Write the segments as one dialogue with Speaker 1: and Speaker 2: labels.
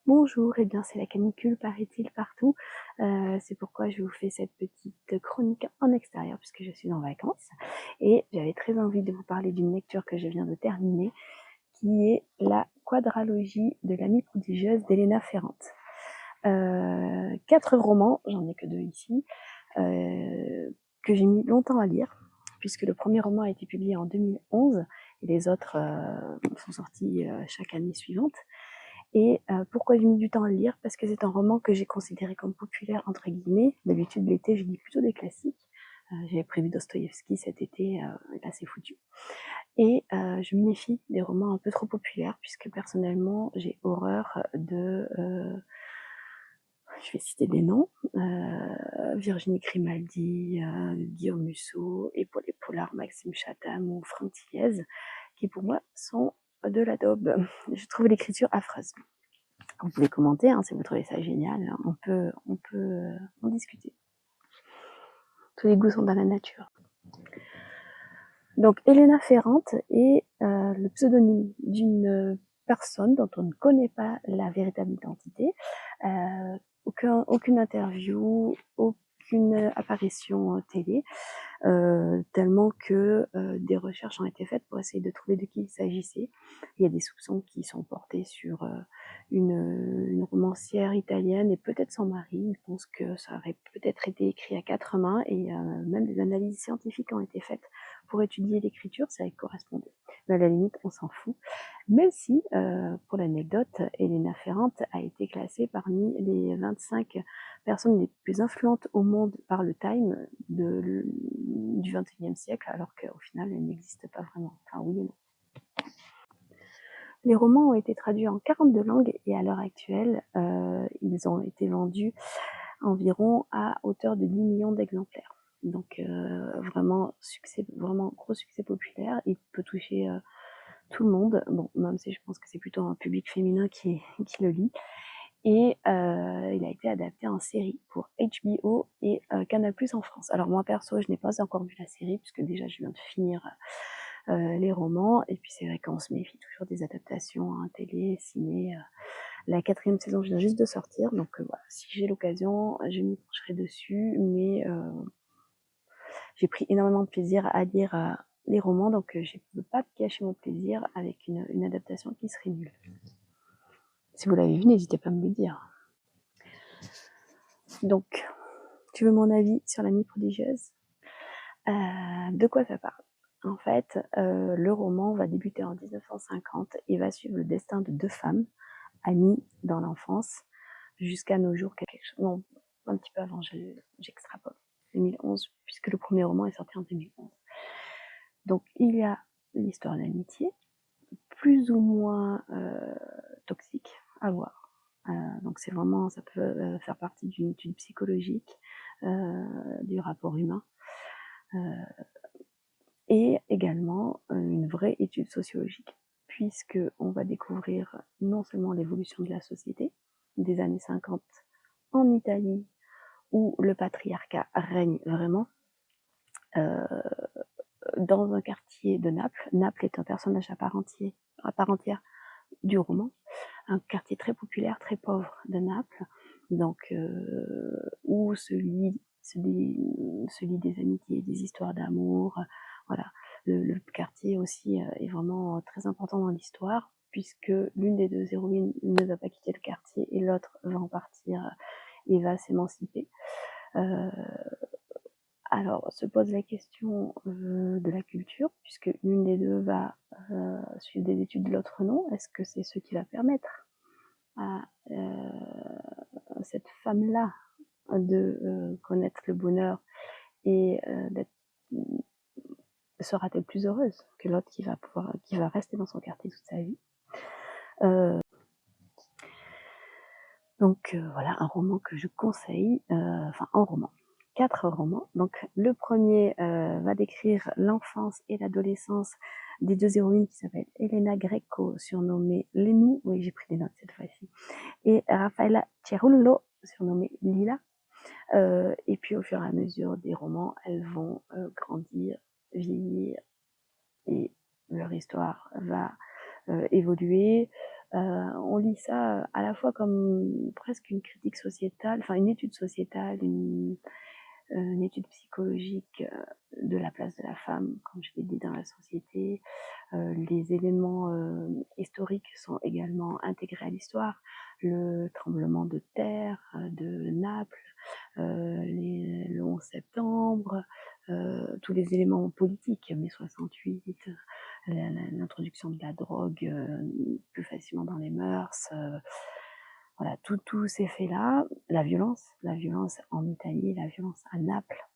Speaker 1: Bonjour, eh bien c'est la canicule paraît-il partout, c'est pourquoi je vous fais cette petite chronique en extérieur puisque je suis en vacances et j'avais très envie de vous parler d'une lecture que je viens de terminer qui est la quadralogie de l'amie prodigieuse d'Elena Ferrante. 4 romans, j'en ai que 2 ici, que j'ai mis longtemps à lire puisque le premier roman a été publié en 2011 et les autres sont sortis chaque année suivante. Et pourquoi j'ai mis du temps à le lire? Parce que c'est un roman que j'ai considéré comme populaire, entre guillemets. D'habitude, l'été, je lis plutôt des classiques. J'avais prévu Dostoïevski cet été, et là, c'est foutu. Et je me méfie des romans un peu trop populaires, puisque personnellement, j'ai horreur de... je vais citer des noms. Virginie Grimaldi, Guillaume Musso, et pour les polars, Maxime Chatham ou Franck Thiès, qui pour moi sont de la daube. Je trouve l'écriture affreuse. Vous pouvez commenter si vous trouvez ça génial, on peut en discuter. Tous les goûts sont dans la nature. Donc Elena Ferrante est le pseudonyme d'une personne dont on ne connaît pas la véritable identité, aucune interview, aucune apparition télé, tellement que des recherches ont été faites pour essayer de trouver de qui il s'agissait. Il y a des soupçons qui sont portés sur une romancière italienne et peut-être son mari. Ils pensent que ça aurait peut-être été écrit à 4 mains et même des analyses scientifiques ont été faites pour étudier l'écriture, ça y correspondait. Mais à la limite, on s'en fout. Même si, pour l'anecdote, Elena Ferrante a été classée parmi les 25 personnes les plus influentes au monde par le Time du XXIe siècle, alors qu'au final, elle n'existe pas vraiment. Enfin, oui et non. Les romans ont été traduits en 42 langues et à l'heure actuelle, ils ont été vendus environ à hauteur de 10 millions d'exemplaires. Donc vraiment gros succès populaire. Il peut toucher tout le monde. Bon, même si je pense que c'est plutôt un public féminin qui le lit. Et il a été adapté en série pour HBO et Canal+ en France. Alors moi perso, je n'ai pas encore vu la série puisque déjà je viens de finir les romans et puis c'est vrai qu'on se méfie toujours des adaptations télé, ciné. La 4e saison vient juste de sortir, donc voilà, si j'ai l'occasion, je m'y pencherai dessus, mais j'ai pris énormément de plaisir à lire les romans, donc je ne peux pas gâcher mon plaisir avec une adaptation qui serait nulle. Si vous l'avez vu, n'hésitez pas à me le dire. Donc, tu veux mon avis sur l'amie prodigieuse? De quoi ça parle? En fait, le roman va débuter en 1950 et va suivre le destin de 2 femmes, amies dans l'enfance, jusqu'à nos jours, non, un petit peu avant, j'extrapole, 2011, puisque le premier roman est sorti en 2011. Donc, il y a l'histoire d'amitié, plus ou moins toxique, à voir. Donc c'est vraiment, ça peut faire partie d'une étude psychologique du rapport humain et également une vraie étude sociologique, puisque on va découvrir non seulement l'évolution de la société des années 50 en Italie, où le patriarcat règne vraiment, dans un quartier de Naples. Naples est un personnage à part entière du roman, un quartier très populaire, très pauvre de Naples, donc où se lit des amitiés, des histoires d'amour, voilà. Le quartier aussi est vraiment très important dans l'histoire, puisque l'une des 2 héroïnes ne va pas quitter le quartier et l'autre va en partir et va s'émanciper. Alors se pose la question de la culture, puisque l'une des 2 va suivre des études, l'autre non. Est-ce que c'est ce qui va permettre à cette femme-là de connaître le bonheur et sera-t-elle plus heureuse que l'autre qui va rester dans son quartier toute sa vie? Donc voilà un roman que je conseille, enfin un roman, 4 romans. Donc le premier va décrire l'enfance et l'adolescence des 2 héroïnes qui s'appellent Elena Greco, surnommée Lénou, oui j'ai pris des notes cette fois-ci, et Raffaella Cerullo, surnommée Lila. Et puis au fur et à mesure des romans, elles vont grandir, vieillir, et leur histoire va évoluer. On lit ça à la fois comme presque une critique sociétale, enfin une étude sociétale, une étude psychologique de la place de la femme, comme je l'ai dit, dans la société. Les événements historiques sont également intégrés à l'histoire. Le tremblement de terre de Naples, le 11 septembre, tous les éléments politiques, mai 68, l'introduction de la drogue plus facilement dans les mœurs, voilà, tous ces faits-là, la violence en Italie, la violence à Naples,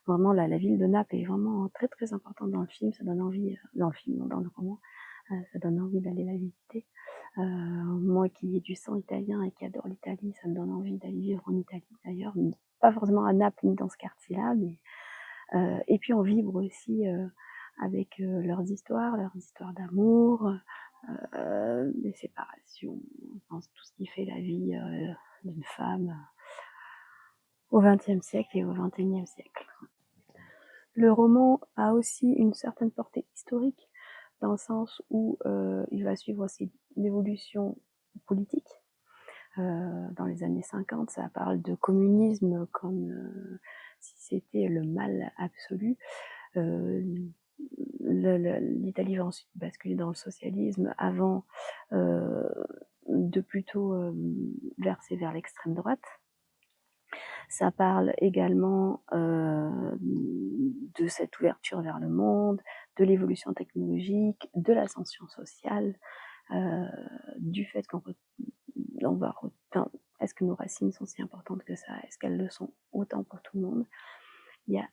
Speaker 1: vraiment la ville de Naples est vraiment très très importante dans le film, ça donne envie, dans le film, non, dans le roman, ça donne envie d'aller la visiter. Moi qui ai du sang italien et qui adore l'Italie, ça me donne envie d'aller vivre en Italie d'ailleurs, pas forcément à Naples ni dans ce quartier-là, mais et puis on vibre aussi avec leurs histoires d'amour, des séparations, enfin, tout ce qui fait la vie d'une femme au XXe siècle et au XXIe siècle. Le roman a aussi une certaine portée historique, dans le sens où il va suivre aussi l'évolution politique. Dans les années 50, ça parle de communisme comme si c'était le mal absolu. L'Italie va ensuite basculer dans le socialisme avant de plutôt verser vers l'extrême droite. Ça parle également de cette ouverture vers le monde, de l'évolution technologique, de l'ascension sociale, du fait qu'on va... Enfin, est-ce que nos racines sont si importantes que ça? Est-ce qu'elles le sont autant pour tout le monde? Il y a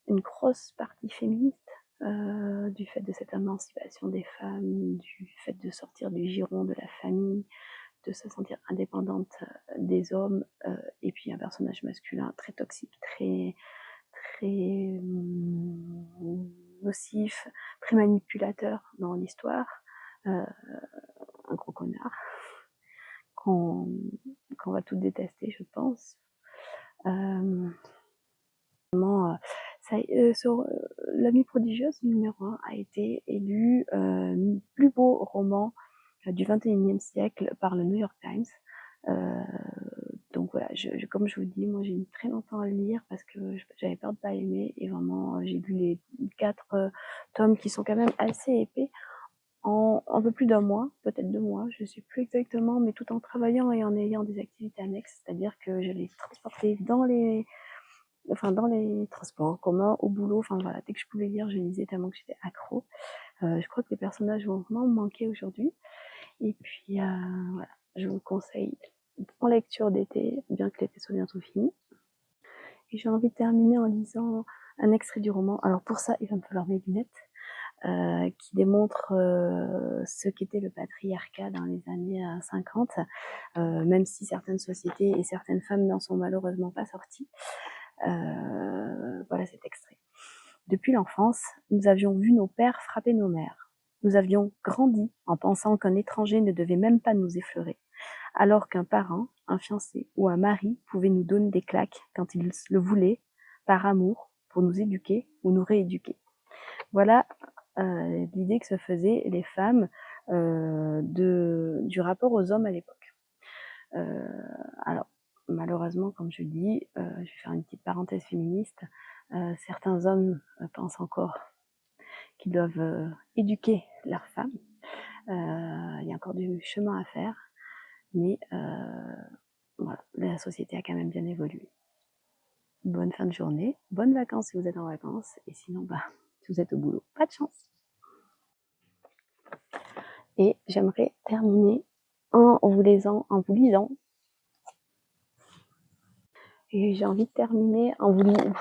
Speaker 1: une grosse partie féministe du fait de cette émancipation des femmes, du fait de sortir du giron de la famille, de se sentir indépendante des hommes, et puis un personnage masculin très toxique, très nocif, très manipulateur dans l'histoire, un gros connard qu'on va toutes détester, je pense. L'Amie prodigieuse numéro 1 a été élu plus beau roman du 21e siècle par le New York Times. Donc voilà, comme je vous dis, moi j'ai mis très longtemps à le lire parce que j'avais peur de pas aimer, et vraiment j'ai lu les 4 tomes qui sont quand même assez épais en un peu plus d'un mois, peut-être 2 mois, je sais plus exactement, mais tout en travaillant et en ayant des activités annexes, c'est-à-dire que je les transportais dans les transports en commun, au boulot, enfin voilà, dès que je pouvais lire, je lisais tellement que j'étais accro. Je crois que les personnages vont vraiment me manquer aujourd'hui. Et puis voilà, je vous conseille en lecture d'été, bien que l'été soit bientôt fini. Et j'ai envie de terminer en lisant un extrait du roman. Alors pour ça, il va me falloir mes lunettes, qui démontrent ce qu'était le patriarcat dans les années 50, même si certaines sociétés et certaines femmes n'en sont malheureusement pas sorties. Voilà cet extrait. Depuis l'enfance, nous avions vu nos pères frapper nos mères. Nous avions grandi en pensant qu'un étranger ne devait même pas nous effleurer, alors qu'un parent, un fiancé ou un mari pouvait nous donner des claques quand il le voulait, par amour, pour nous éduquer ou nous rééduquer. Voilà l'idée que se faisaient les femmes du rapport aux hommes à l'époque. Alors, malheureusement, comme je dis, je vais faire une petite parenthèse féministe, certains hommes pensent encore qu'ils doivent éduquer leurs femmes. Il y a encore du chemin à faire, mais voilà, la société a quand même bien évolué. Bonne fin de journée, bonnes vacances si vous êtes en vacances, et sinon, si vous êtes au boulot, pas de chance. Et j'aimerais terminer en vous lisant. Et j'ai envie de terminer en vous lisant.